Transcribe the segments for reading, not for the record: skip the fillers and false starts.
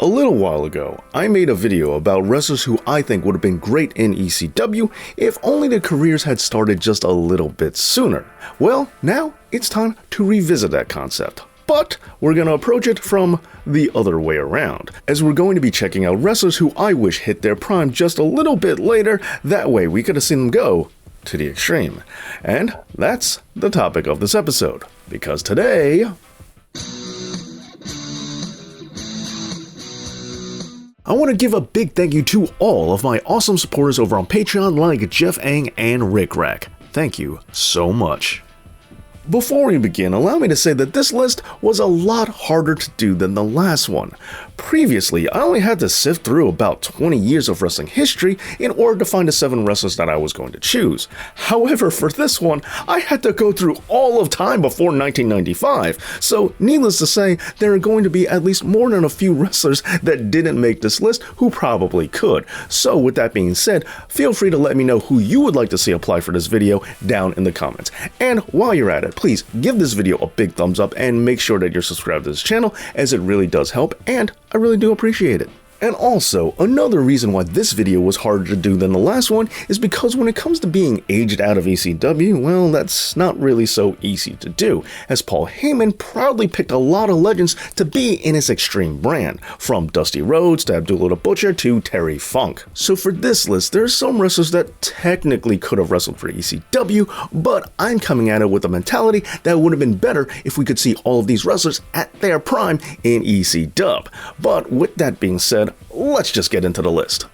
A little while ago, I made a video about wrestlers who I think would have been great in ECW if only their careers had started just a little bit sooner. Well, now it's time to revisit that concept. But we're going to approach it from the other way around, as we're going to be checking out wrestlers who I wish hit their prime just a little bit later. That way we could have seen them go to the extreme. And that's the topic of this episode, because today I want to give a big thank you to all of my awesome supporters over on Patreon like Jeff Ang and Rick Rack. Thank you so much. Before we begin, allow me to say that this list was a lot harder to do than the last one. Previously, I only had to sift through about 20 years of wrestling history in order to find the 7 wrestlers that I was going to choose. However, for this one, I had to go through all of time before 1995, so needless to say, there are going to be at least more than a few wrestlers that didn't make this list who probably could. So with that being said, feel free to let me know who you would like to see apply for this video down in the comments. And while you're at it, please give this video a big thumbs up and make sure that you're subscribed to this channel, as it really does help, and I really do appreciate it. And also, another reason why this video was harder to do than the last one is because when it comes to being aged out of ECW, well, that's not really so easy to do, as Paul Heyman proudly picked a lot of legends to be in his Extreme brand, from Dusty Rhodes to Abdullah the Butcher to Terry Funk. So for this list, there are some wrestlers that technically could have wrestled for ECW, but I'm coming at it with a mentality that would have been better if we could see all of these wrestlers at their prime in ECW. But with that being said, let's just get into the list.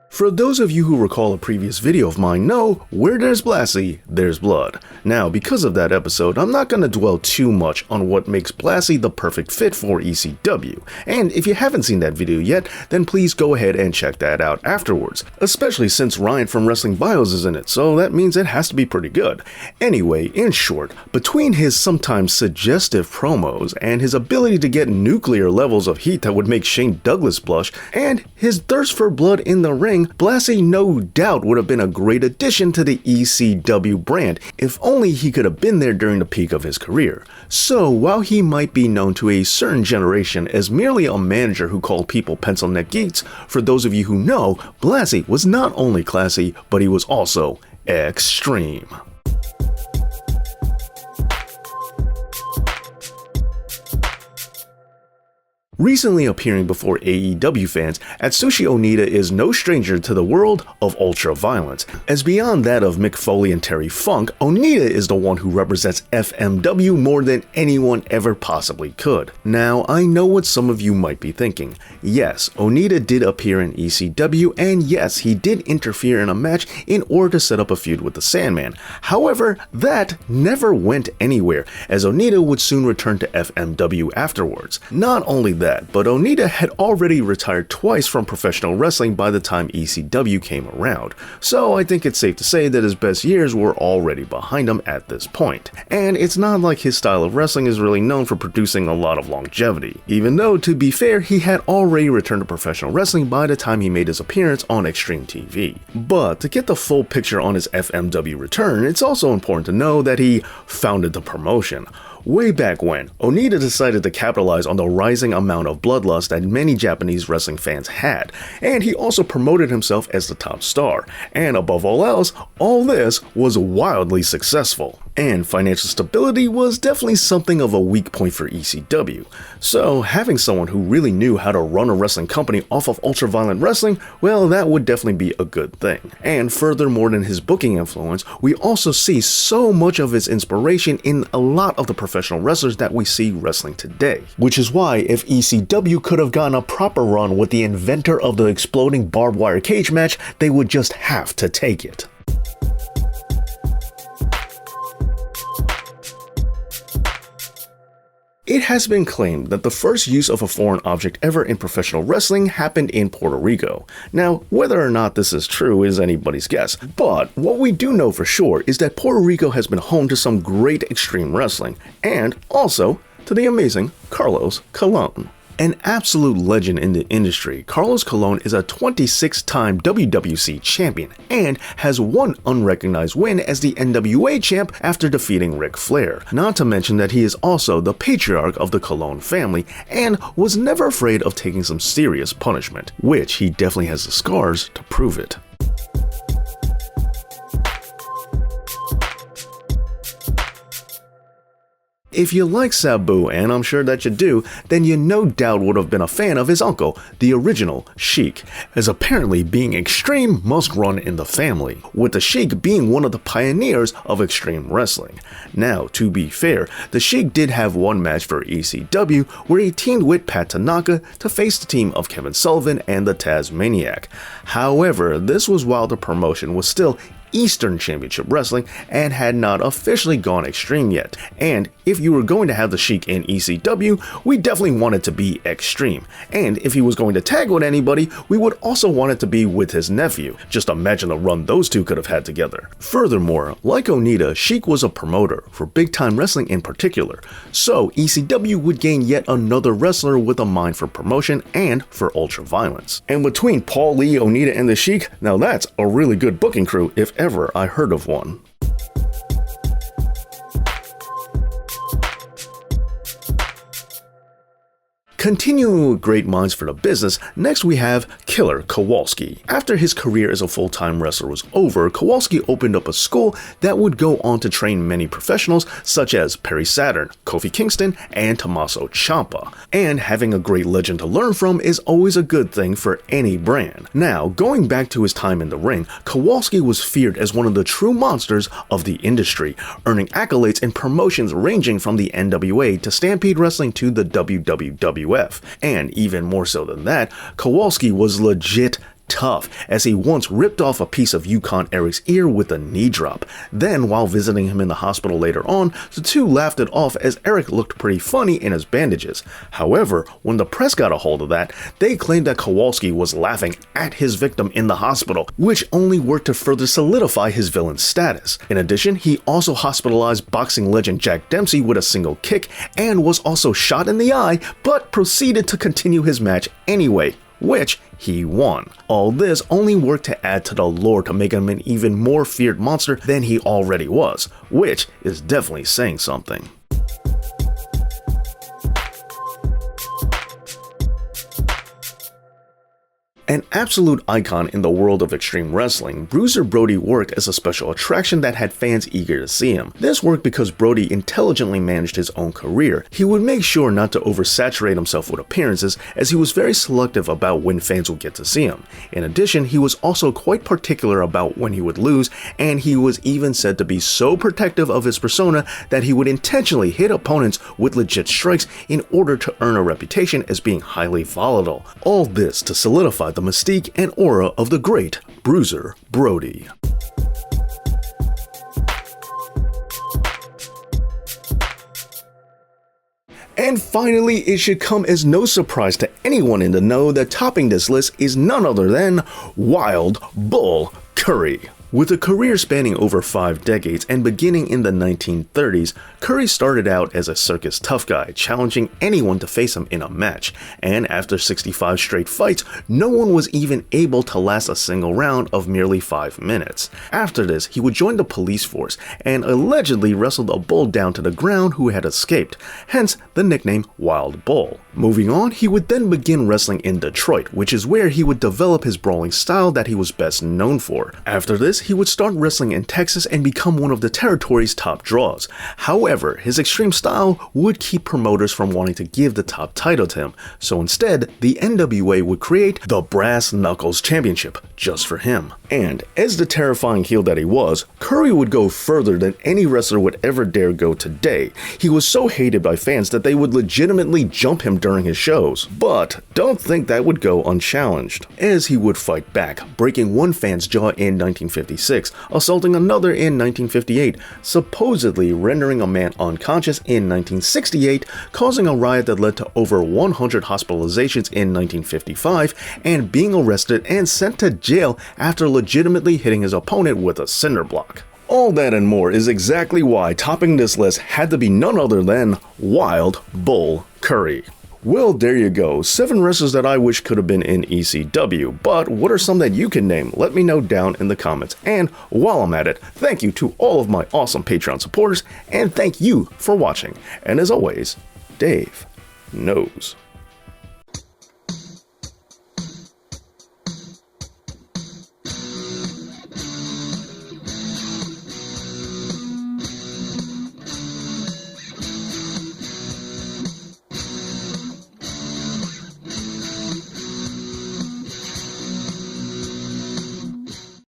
For those of you who recall a previous video of mine know, where there's Blasi, there's blood. Now, because of that episode, I'm not going to dwell too much on what makes Blasi the perfect fit for ECW. And if you haven't seen that video yet, then please go ahead and check that out afterwards, especially since Ryan from Wrestling Bios is in it, so that means it has to be pretty good. Anyway, in short, between his sometimes suggestive promos and his ability to get nuclear levels of heat that would make Shane Douglas blush, and his thirst for blood in the ring, Blasi no doubt would have been a great addition to the ECW brand, if only he could have been there during the peak of his career. So while he might be known to a certain generation as merely a manager who called people pencil neck geeks, for those of you who know, Blasi was not only classy, but he was also extreme. Recently appearing before AEW fans, Atsushi Onita is no stranger to the world of ultra-violence, as beyond that of Mick Foley and Terry Funk, Onita is the one who represents FMW more than anyone ever possibly could. Now, I know what some of you might be thinking. Yes, Onita did appear in ECW, and yes, he did interfere in a match in order to set up a feud with the Sandman. However, that never went anywhere, as Onita would soon return to FMW afterwards. Not only that, but Onita had already retired twice from professional wrestling by the time ECW came around, so I think it's safe to say that his best years were already behind him at this point. And it's not like his style of wrestling is really known for producing a lot of longevity, even though, to be fair, he had already returned to professional wrestling by the time he made his appearance on Extreme TV. But to get the full picture on his FMW return, it's also important to know that he founded the promotion. Way back when, Onita decided to capitalize on the rising amount of bloodlust that many Japanese wrestling fans had, and he also promoted himself as the top star, and above all else, all this was wildly successful. And financial stability was definitely something of a weak point for ECW, so having someone who really knew how to run a wrestling company off of ultra-violent wrestling, well, that would definitely be a good thing. And furthermore than his booking influence, we also see so much of his inspiration in a lot of the professional wrestlers that we see wrestling today. Which is why, if ECW could have gotten a proper run with the inventor of the exploding barbed wire cage match, they would just have to take it. It has been claimed that the first use of a foreign object ever in professional wrestling happened in Puerto Rico. Now, whether or not this is true is anybody's guess, but what we do know for sure is that Puerto Rico has been home to some great extreme wrestling, and also to the amazing Carlos Colon. An absolute legend in the industry, Carlos Colon is a 26-time WWC champion and has one unrecognized win as the NWA champ after defeating Ric Flair. Not to mention that he is also the patriarch of the Colon family and was never afraid of taking some serious punishment, which he definitely has the scars to prove it. If you like Sabu, and I'm sure that you do, then you no doubt would have been a fan of his uncle, the original Sheik, as apparently being extreme must run in the family, with the Sheik being one of the pioneers of extreme wrestling. Now, to be fair, the Sheik did have one match for ECW where he teamed with Pat Tanaka to face the team of Kevin Sullivan and the Tasmaniac. However, this was while the promotion was still Eastern Championship Wrestling and had not officially gone extreme yet. And if you were going to have the Sheik in ECW, we definitely want it to be extreme. And if he was going to tag with anybody, we would also want it to be with his nephew. Just imagine the run those two could have had together. Furthermore, like Onita, Sheik was a promoter for big time wrestling in particular, so ECW would gain yet another wrestler with a mind for promotion and for ultra violence. And between Paul Lee, Onita, and the Sheik, now that's a really good booking crew if ever I heard of one. Continuing with great minds for the business, next we have Killer Kowalski. After his career as a full-time wrestler was over, Kowalski opened up a school that would go on to train many professionals such as Perry Saturn, Kofi Kingston, and Tommaso Ciampa. And having a great legend to learn from is always a good thing for any brand. Now, going back to his time in the ring, Kowalski was feared as one of the true monsters of the industry, earning accolades in promotions ranging from the NWA to Stampede Wrestling to the WWF. And even more so than that, Kowalski was legit tough, as he once ripped off a piece of Yukon Eric's ear with a knee drop. Then, while visiting him in the hospital later on, the two laughed it off as Eric looked pretty funny in his bandages. However, when the press got a hold of that, they claimed that Kowalski was laughing at his victim in the hospital, which only worked to further solidify his villain status. In addition, he also hospitalized boxing legend Jack Dempsey with a single kick and was also shot in the eye, but proceeded to continue his match anyway, which he won. All this only worked to add to the lore to make him an even more feared monster than he already was, which is definitely saying something. An absolute icon in the world of extreme wrestling, Bruiser Brody worked as a special attraction that had fans eager to see him. This worked because Brody intelligently managed his own career. He would make sure not to oversaturate himself with appearances, as he was very selective about when fans would get to see him. In addition, he was also quite particular about when he would lose, and he was even said to be so protective of his persona that he would intentionally hit opponents with legit strikes in order to earn a reputation as being highly volatile. All this to solidify the mystique and aura of the great Bruiser Brody. And finally, it should come as no surprise to anyone in the know that topping this list is none other than Wild Bull Curry. With a career spanning over 5 decades and beginning in the 1930s, Curry started out as a circus tough guy, challenging anyone to face him in a match, and after 65 straight fights, no one was even able to last a single round of merely 5 minutes. After this, he would join the police force and allegedly wrestled a bull down to the ground who had escaped, hence the nickname Wild Bull. Moving on, he would then begin wrestling in Detroit, which is where he would develop his brawling style that he was best known for. After this, he would start wrestling in Texas and become one of the territory's top draws. However, his extreme style would keep promoters from wanting to give the top title to him, so instead, the NWA would create the Brass Knuckles Championship just for him. And as the terrifying heel that he was, Curry would go further than any wrestler would ever dare go today. He was so hated by fans that they would legitimately jump him during his shows. But don't think that would go unchallenged, as he would fight back, breaking one fan's jaw in 1956, assaulting another in 1958, supposedly rendering a man unconscious in 1968, causing a riot that led to over 100 hospitalizations in 1955, and being arrested and sent to jail after legitimately hitting his opponent with a cinder block. All that and more is exactly why topping this list had to be none other than Wild Bull Curry. Well, there you go, 7 wrestlers that I wish could have been in ECW, but what are some that you can name? Let me know down in the comments. And while I'm at it, thank you to all of my awesome Patreon supporters, and thank you for watching. And as always, Dave knows.